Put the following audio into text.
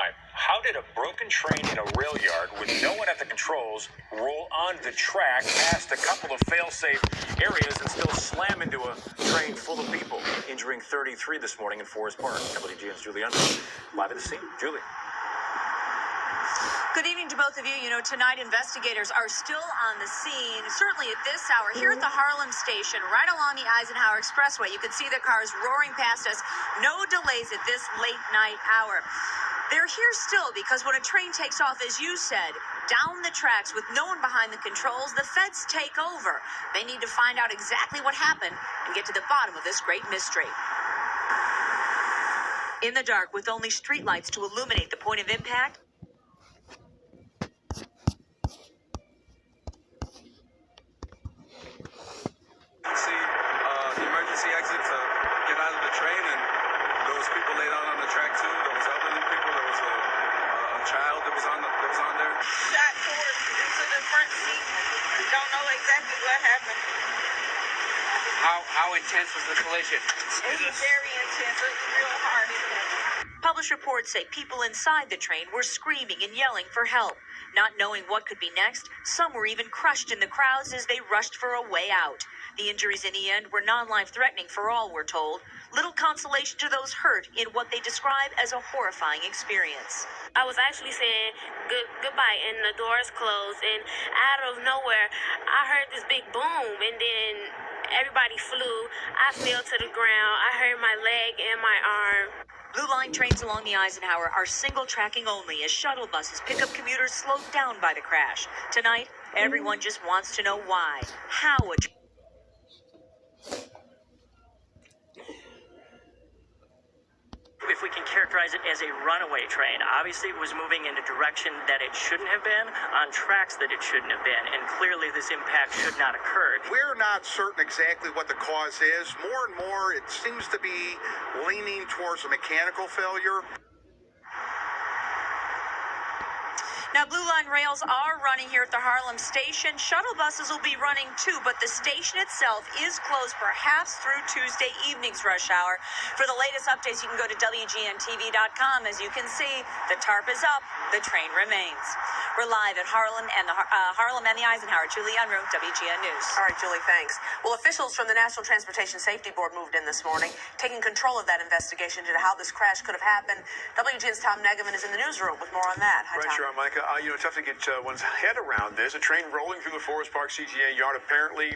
right. How did a broken train in a rail yard with no one at the controls roll onto the track past a couple of fail-safe areas and still slam into a train full of people, injuring 33 this morning in Forest Park? WGN's Julie Under, live at the scene. Julie. Good evening to both of you. You know, tonight investigators are still on the scene, certainly at this hour, here at the Harlem station, right along the Eisenhower Expressway. You can see the cars roaring past us. No delays at this late night hour. They're here still because when a train takes off, as you said, down the tracks with no one behind the controls, the feds take over. They need to find out exactly what happened and get to the bottom of this great mystery. In the dark, with only streetlights to illuminate the point of impact, the emergency exit to get out of the train, and there was people laid out on the track too. There was elderly people. There was a child that was on there. Shot towards into the front seat. We don't know exactly what happened. How intense was the collision? It was very intense. It was real hard. published reports say people inside the train were screaming and yelling for help. Not knowing what could be next, some were even crushed in the crowds as they rushed for a way out. The injuries in the end were non-life threatening for all, we're told. Little consolation to those hurt in what they describe as a horrifying experience. I was actually saying goodbye, and the doors closed, and out of nowhere, I heard this big boom, and then everybody flew. I fell to the ground. I hurt my leg and my arm. Blue Line trains along the Eisenhower are single tracking only as shuttle buses pick up commuters slowed down by the crash. Tonight, everyone just wants to know why, how if we can characterize it as a runaway train. Obviously, it was moving in a direction that it shouldn't have been, on tracks that it shouldn't have been, and clearly this impact should not have occurred. We're not certain exactly what the cause is. More and more, it seems to be leaning towards a mechanical failure. Now, Blue Line rails are running here at the Harlem station. Shuttle buses will be running too, but the station itself is closed perhaps through Tuesday evening's rush hour. For the latest updates, you can go to WGNTV.com. As you can see, the tarp is up, the train remains. We're live at Harlem and the Eisenhower. Julie Unruh, WGN News. All right, Julie, thanks. Well, officials from the National Transportation Safety Board moved in this morning, taking control of that investigation into how this crash could have happened. WGN's Tom Negaman is in the newsroom with more on that. Hi, Right, Tom. sure, Micah. Tough to get one's head around this. A train rolling through the Forest Park CTA yard apparently